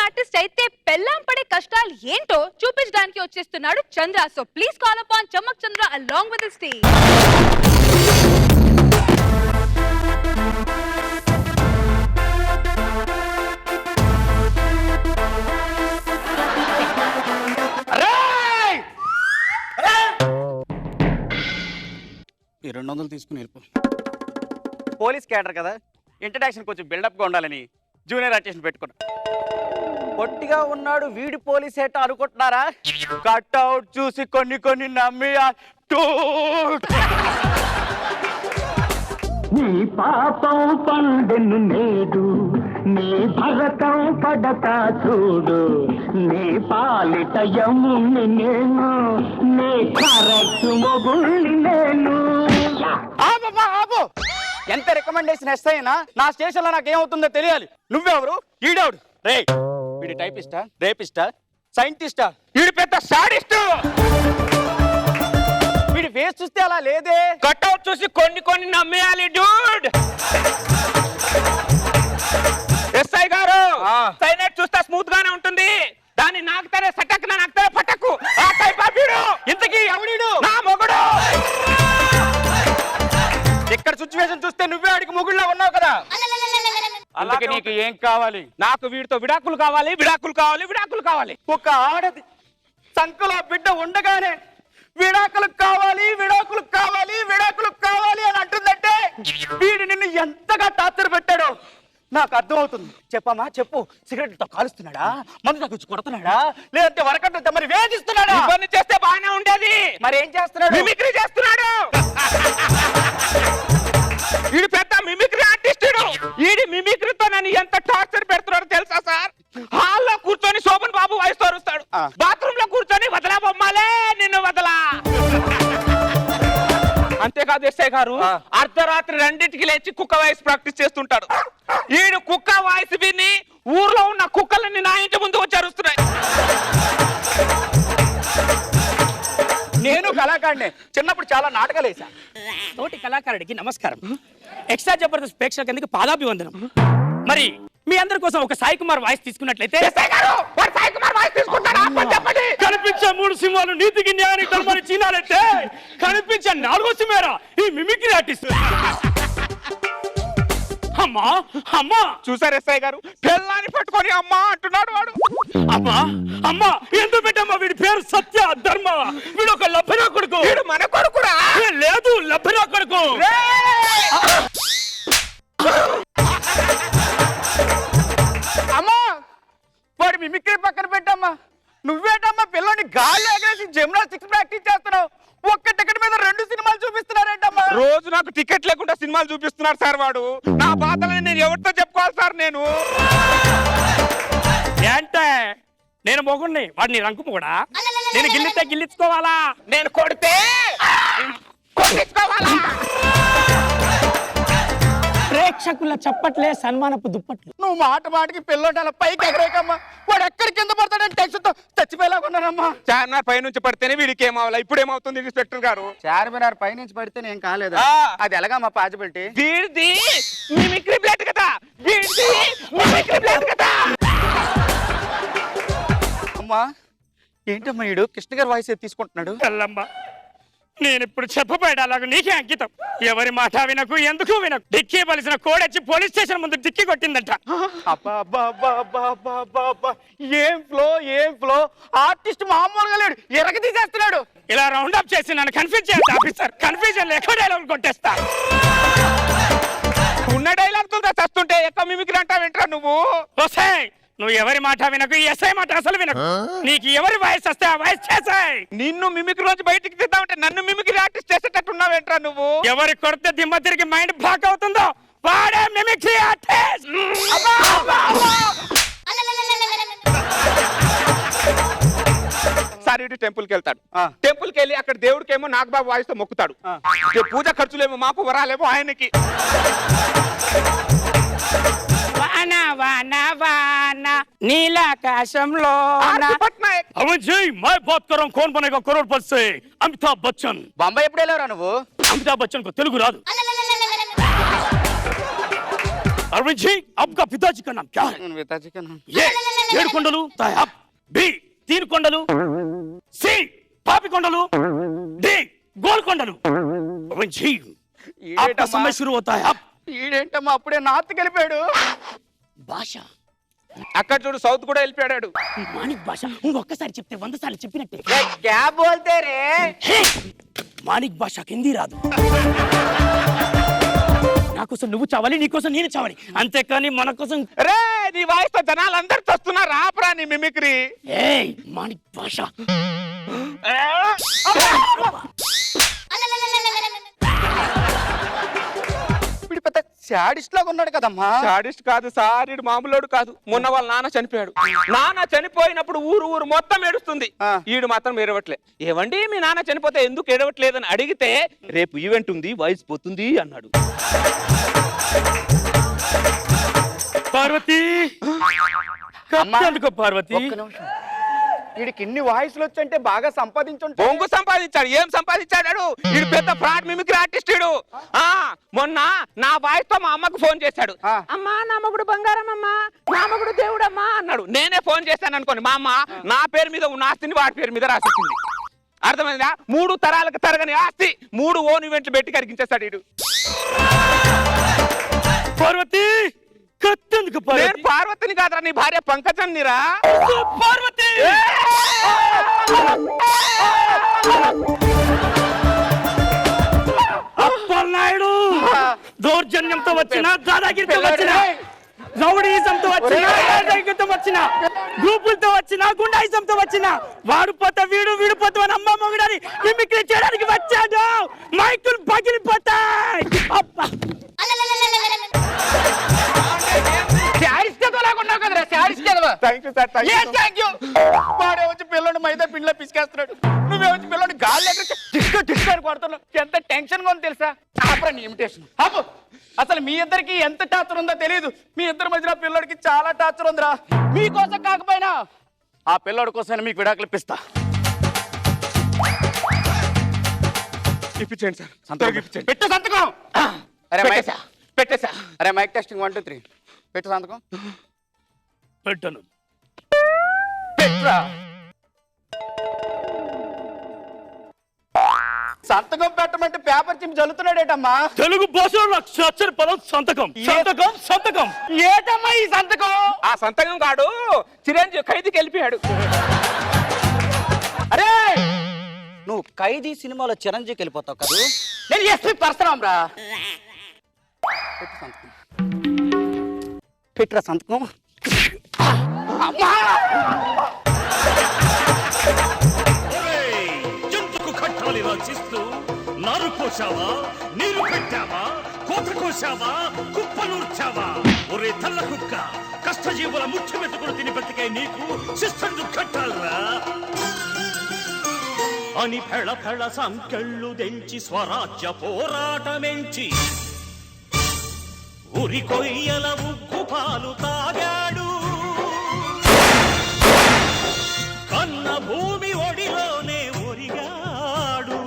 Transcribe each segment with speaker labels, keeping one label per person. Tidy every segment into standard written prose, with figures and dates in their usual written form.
Speaker 1: Artist అయితే పెళ్ళాం పడే కష్టాలు ఏంటో చూపించడానికి వచ్చేస్తున్నాడు Chandra. So please call upon Chammak Chandra along with his team.
Speaker 2: ఈ 200 తీసుకుని వెళ్ళిపో.
Speaker 3: పోలీస్ క్యాడర్ కదా, ఇంట్రడక్షన్ కొంచెం బిల్డప్గా ఉండాలని జూనియర్ ఆర్టిస్ట్ పెట్టుకున్నా. పొట్టిగా ఉన్నాడు వీడి పోలీస్ ఏట అనుకుంటున్నారా? కట్అవుట్ చూసి కొన్ని నమ్మి
Speaker 4: నీ పాపం పండెను నేడు, నీ భరతం పడతా చూడు, నీ పాలిట యముని నేను, నీ కరెక్ట్ మొగుల్ని నేను.
Speaker 3: ఆపు. ఎంత రికమెండేషన్ ఇస్తాయినా నా స్టేషన్ లో నాకు ఏమవుతుందో తెలియాలి. నువ్వెవరు? ఈడెవడు? రే వీడి టైపిస్టా, రేపిస్టా, సైంటిస్టా? వీడి పెద్ద సాడిస్ట్. వీడి ఫేస్ చూస్తే అలా లేదే.
Speaker 5: కట్అవుట్ చూసి కొన్ని నమ్మేయాలి డూడ్. ఎస్ఐ గారు సైనైట్ చూస్తే స్మూత్ గానే ఉంటుంది, దాన్ని నాకుతారే సటక్ నాకుతారే పటక్కు. ఆ టైప్ ఆఫ్ వీడు. ఇంతకీ ఎవడు? నా మొగుడు.
Speaker 3: ఇక్కడ సిచ్యువేషన్ చూస్తే నువ్వే ఆడికి మొగుళ్ళ ఉన్నావు కదా. అలాగే నీకు ఏం కావాలి?
Speaker 5: నాకు వీడితో విడాకులు కావాలి.
Speaker 3: ఒక ఆడది సంకలో బిడ్డ ఉండగానే విడాకులు కావాలి అని అంటుందంటే వీడు నిన్ను ఎంతగా టార్చర్ పెట్టాడో నాకు అర్థమవుతుంది. చెప్పు. సిగరెట్ తో కాలుస్తున్నాడా, మందు తగ్గించి కొడుతున్నాడా, లేదంటే వరకట్టు మరి వేధిస్తున్నాడా?
Speaker 5: ఇవన్నీ చేస్తే బాగానే ఉండేది.
Speaker 3: మరి ఏం చేస్తున్నాడు?
Speaker 5: మిమిక్రీ చేస్తున్నాడు. వీడు పెద్ద మిమిక్రీ ఆర్టిస్ట్. వీడి మిమిక్రీతో నన్ను ఎంత టార్చర్ పెడుతున్నాడో తెలుసా సార్? హాల్లో కూర్చొని శోభన్ బాబు వాయిస్ అరుస్తాడు, బాత్రూమ్ లో కూర్చొని వదలా బొమ్మాలే నిన్ను వదలా. అంతేకాదు ఎస్ఐ గారు, అర్ధరాత్రి 2ంటికి లేచి కుక్క వాయిస్ ప్రాక్టీస్ చేస్తుంటాడు. వీడు కుక్క వాయిస్ విని ఊర్లో ఉన్న కుక్కలన్నీ నా ఇంటి ముందు వచ్చి అరుస్తున్నాయి.
Speaker 3: నేను కళాకారుడిని, చిన్నప్పుడు చాలా నాటకాలు వేసా.
Speaker 6: తోటి కళాకారుడికి నమస్కారం. ఎక్స్ట్రా జబర్దస్త్ ప్రేక్షకులకు పాదాభివందనం. మరి మీ అందరి కోసం ఒక సాయి కుమార్ వాయిస్ తీసుకున్నట్లయితే. కనిపించే 3 సింహాలు నీతికి న్యాయానికి ధర్మాన్ని చీనాలైతే కనిపించే 4వ సింహేరా ఈ మిమిక్రీ ఆర్టిస్ట్. అమ్మా
Speaker 5: చూసారు ఎస్ఐ గారు, పిల్లాన్ని పట్టుకొని అమ్మా అంటున్నాడు వాడు.
Speaker 6: అమ్మా ఎందుకు పెట్టమ్మా? వీడి పేరు సత్య ధర్మ. వీడు ఒక లభ్యనా కొడుకు.
Speaker 5: వీడు మన కొడుకురా?
Speaker 6: లేదు, లభ్యనా కొడుకు.
Speaker 3: అమ్మా వాడి మిమిక్రీ పక్కన పెట్టమ్మా. నువ్వేటమ్మా పిల్లని గాలి ఎగరేసి జిమ్నాస్టిక్స్ ప్రాక్టీస్ చేస్తున్నావు? ఒక్క టికెట్ మీద 2 సినిమాలు చూపిస్తున్నారేంటమ్మా?
Speaker 5: రోజు నాకు టికెట్ లేకుండా సినిమాలు చూపిస్తున్నాడు సార్ వాడు. నా బాధలని నేను ఎవరితో చెప్పుకోవాలి సార్?
Speaker 6: ఏంటే నేను మొగుణ్ణి, వాడిని రంకు కూడా. నేను గిల్లితే గిల్లించుకోవాలా,
Speaker 5: నేను కొడితే కొట్టించుకోవాలా?
Speaker 6: ప్రేక్షకుల చప్పట్లే సన్మానపు దుప్పట్లు.
Speaker 3: నువ్వు మాటకి పిల్లోడు అలా పైకి ఎగరేకమ్మా. వాడు ఎక్కడి కింద పడతాడని టెన్షన్ తో చచ్చిపోయేలాగున్నానమ్మా.
Speaker 5: చార్మినార్ పై నుంచి పడితేనే వీడికి ఏమవ్వాలి, ఇప్పుడు ఏమవుతుంది ఇన్స్పెక్టర్ గారు?
Speaker 3: చార్మినార్ పై నుంచి పడితే నేను కాలేదా? అది ఎలాగమ్మా పాజిబిలిటీ?
Speaker 5: వీడిది మిమిక్రీ ప్లేట్ కదా.
Speaker 3: అమ్మా ఏంటమ్మా వీడు కృష్ణ గారి వాయిస్ తీసుకుంటున్నాడు?
Speaker 6: నేను ఇప్పుడు చెప్పబోయేది అలాగ నీకే అంకితం. ఎవరి మాట వినకు, ఎందుకు వినకు. డిక్కీ పలిసిన కోడొచ్చి పోలీస్ స్టేషన్ ముందు డిక్కీ కొట్టిందంట.
Speaker 3: ఏం ఫ్లో! ఆర్టిస్ట్ మామూలుగా లేడు, ఎరగ తీసేస్తున్నాడు.
Speaker 6: ఇలా రౌండ్ అప్ చేసి నన్ను కన్ఫ్యూజ్ చేస్తా ఆఫీసర్. కన్ఫ్యూజన్ ఎక్కువ డైలాగ్ కొట్టేస్తా.
Speaker 5: ఉన్న డైలాగ్ తో చస్తుంటే ఎక్కువ మిమిక్రీ అంటా వింటరా నువ్వు?
Speaker 6: నువ్వు ఎవరి మాట వినకు, ఎస్ఐ మాట అసలు వినకు. నీకు ఎవరి వాయిస్ వస్తే ఆ వాయిస్ చేసాయి.
Speaker 5: నిన్ను మిమిక్రీ నుంచి బయటికి తీద్దామంటే నన్ను మిమిక్రీ ఆర్టిస్ట్ చేసేటట్టున్నావేంట్రా నువ్వు?
Speaker 6: ఎవరి కొడితే దిమ్మ తిరిగి మైండ్ బ్లాక్ అవుతుందో వాడే మిమిక్రీ ఆర్టిస్ట్.
Speaker 5: సార్ ఇటు టెంపుల్కి వెళ్తాడు. టెంపుల్కి వెళ్ళి అక్కడ దేవుడికేమో నాగబాబు వాయిస్ తో మొక్కుతాడు. పూజ ఖర్చులేమో మాకు, వరాలేమో ఆయనకి.
Speaker 6: వాన వాన వాన నీలాకాశంలో कौन बनेगा करोड़पति से अमिताभ बच्चन
Speaker 3: बॉम्बे ఎప్పుడు వెళ్ళారా నువ్వు
Speaker 6: अमिताभ बच्चन को तेलुगु रादु अरविंद जी आपका पिताजी का नाम क्या है?
Speaker 3: పితాజీ కా నామ్
Speaker 6: ఏ 7 కొండలు తాయాబ్, బి 3 కొండలు, సి పాపి కొండలు, డి గోల్కొండలు. अरविंद जी आपका समय शुरू होता है अब.
Speaker 3: ఈడేంటమ్మా అప్పుడే నార్త్ వెళ్ళిపోయాడు.
Speaker 6: భాష
Speaker 5: అక్కడ చూడు సౌత్ కూడా వెళ్ళిపోయాడు.
Speaker 6: మాణిక్ భాష ఇంకొకసారి చెప్తే 100 సార్లు చెప్పినట్టే.
Speaker 3: క్యా బోల్తే రే?
Speaker 6: హే! మాణిక్ భాష హిందీ రాదు. నా కోసం నువ్వు చావాలి, నీ కోసం నేను చావాలి, అంతేకాని మన కోసం.
Speaker 5: రే నీ వాయిస్ తో జనాలు అందరు వస్తున్నారు, ఆపరా నీ మిమిక్రీ.
Speaker 6: ఏయ్ మాణిక్ భాష
Speaker 3: వీడు పెద్ద శాడిస్ట్ లాగా ఉన్నాడు కదమ్మా.
Speaker 5: సాడిస్ట్ కాదు సార్, ఈడు మామూలోడు కాదు. మొన్న వాళ్ళ నాన్న చనిపోయాడు. నాన్న చనిపోయినప్పుడు ఊరు మొత్తం ఏడుస్తుంది, ఈడు మాత్రం ఏడవట్లే. ఏవండి మీ నాన్న చనిపోతే ఎందుకు ఏడవట్లేదని అడిగితే రేపు ఈవెంట్ ఉంది వాయిస్ పోతుంది అన్నాడు.
Speaker 6: పార్వతి కట్టెందుకు పార్వతి?
Speaker 3: ఒక్క నిమిషం. వీడికి ఇన్ని వాయిస్లు వచ్చంటే బాగా సంపాదించుంటాడు.
Speaker 5: బొంగు సంపాదించాడు. ఏం సంపాదించాడు? ఈడు పెద్ద ఫ్రాడ్ మిమిక్రీ ఆర్టిస్ట్ ఈడు. మొన్న నా వాయిస్ తో మా అమ్మకు ఫోన్ చేశాడు. అమ్మా నా మగుడు బంగారం అమ్మా, నా మగుడు దేవుడమ్మా అన్నాడు. నేనే ఫోన్ చేశాను అనుకోండి, మా అమ్మ నా పేరు మీద ఉన్న ఆస్తిని వాడి పేరు మీద రాసిచ్చింది. అర్థమైందా? 3 తరాలకు తరగని ఆస్తి 3 ఓన్ ఈవెంట్లు పెట్టి కరిగించేస్తాడు ఈడు.
Speaker 6: పార్వతి కట్టెందుకు
Speaker 5: నేను
Speaker 6: పార్వతి?
Speaker 5: పార్వతిని కాదురా, నీ భార్య పంకజన్నిరా.
Speaker 6: పార్వతి అప్పలనాయుడు దౌర్జన్యంతో వచ్చిన, దాదాగిరితో వచ్చిన, రౌడీజంతో వచ్చిన, ఏజైకంతో వచ్చిన, గ్రూపులతో వచ్చిన, గుండాయిజంతో వచ్చిన, వాడు పోత వీడు, వీడు పోత అని అమ్మ మొగుడని మిమిక్రీ చేయడానికి వచ్చాడు. మైకులు పగిలిపోతాయి.
Speaker 3: వాడే వచ్చి పిల్లడు మైదా పిండిలో పిసికేస్తున్నాడు, నువ్వే వచ్చి పిల్లడు గాలి డిస్కో కొడుతున్నావు. ఎంత టెన్షన్ గా ఉంది తెలుసా? ఆపరా నీ ఇమిటేషన్ ఆపు. అసలు మీ ఇద్దరికి ఎంత టార్చర్ ఉందో తెలియదు. మీ ఇద్దరి మధ్యన పిల్లడికి చాలా టార్చర్ ఉందిరా. మీకోసం కాకపోయినా ఆ పిల్లడి కోసం మీకు విడాకులు ఇప్పిస్తా.
Speaker 5: ఇప్పించండి సార్, సంతకం ఇప్పించండి.
Speaker 3: పెట్టు సంతకం. అరే
Speaker 5: పెట్టేసా.
Speaker 3: అరే మైక్ టెస్టింగ్ 1 2 3 పెట్టు సంతకం.
Speaker 6: పెట్టను.
Speaker 3: పెట్రా సంతకం పెట్టమంటే పేపర్ చింపి చల్లుతున్నాడేటమ్మా.
Speaker 6: తెలుగు భాషలో అక్షర పదం సంతకం. సంతకం సంతకం
Speaker 3: ఏటమ్మా ఈ సంతకం?
Speaker 5: ఆ సంతకం కాడు చిరంజీవి ఖైదీకి వెళ్ళిపోయాడు.
Speaker 3: అరే
Speaker 2: నువ్వు ఖైదీ సినిమాలో చిరంజీవికి వెళ్ళిపోతావు కదా.
Speaker 3: నేను ఎస్పీ పరశురాం రా.
Speaker 2: పెట్టురా సంతకం.
Speaker 7: జంతుకు కట్టాలి రచిస్తూ నారు కోసావా, నీరు పెట్టావా, కోత కోసావా, కుప్పనూర్చావా? ఒరే తల్ల కుక్క, కష్టజీవుల ముఖ్య మెతుకులు తిని బతికే నీకు శిస్తందుకు కట్టాలరా అని ఫెళ ఫెళ సంకెళ్ళు దెంచి స్వరాజ్య పోరాటమెంచి ఉరి కొయ్యల ఉగ్గు పాలు తాగాడు. కన్న భూమి ఒడిలోనే ఒరిగాడు.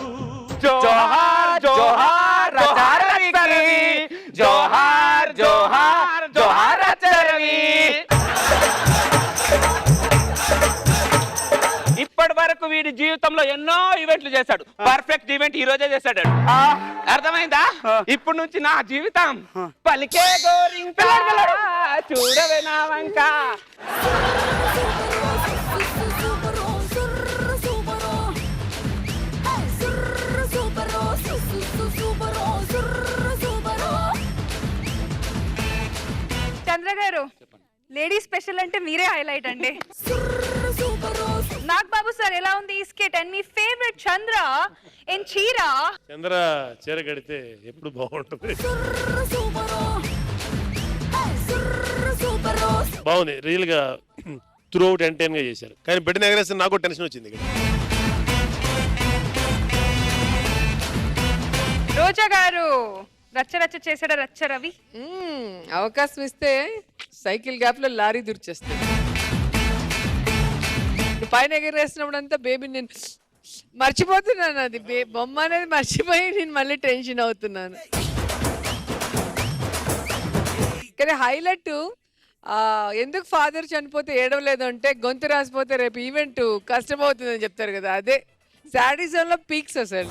Speaker 3: జోహార్ జోహార్ రవి, జోహార్ జోహార్ జోహార్ రవి.
Speaker 5: ఇప్పటి వరకు వీడి జీవితంలో ఎన్నో ఈవెంట్లు చేశాడు. పర్ఫెక్ట్ ఈవెంట్ ఈ రోజే చేశాడు. అర్థమైందా? ఇప్పుడు నుంచి నా జీవితం పలికే గోరింక చూడవే నా వంక.
Speaker 1: చంద్ర గారు, లేడీ స్పెషల్ అంటే మీరే హైలైట్ అండి. నాగ్ బాబు సార్ ఎలా ఉంది ఈ skit? And me favourite Chandra in చీర.
Speaker 8: చంద్ర చీర కడితే ఎప్పుడు బాగుంటుంది. బాగుంది, రియల్ గా త్రూ అవుట్ ఎంటైన్ గా చేశారు. కానీ పెట్టిన ఎగరేస్తే నాకు టెన్షన్ వచ్చింది.
Speaker 1: రోజా గారు రచ్చ రచ్చ చేసాడా రచ్చ రవి?
Speaker 9: అవకాశం ఇస్తే సైకిల్ గ్యాప్ లో లారీ దుర్చేస్తాడు. పైన ఎగరేసినప్పుడు అంతా బేబీ నేను మర్చిపోతున్నాను. అది బొమ్మ అనేది మర్చిపోయి నేను మళ్ళీ టెన్షన్ అవుతున్నాను. కానీ హైలైట్ ఎందుకు ఫాదర్ చనిపోతే ఏడవలేదు అంటే గొంతు రాసిపోతే రేపు ఈవెంట్ కష్టమవుతుందని చెప్తారు కదా, అదే సాడిజంలో పీక్స్ అసలు.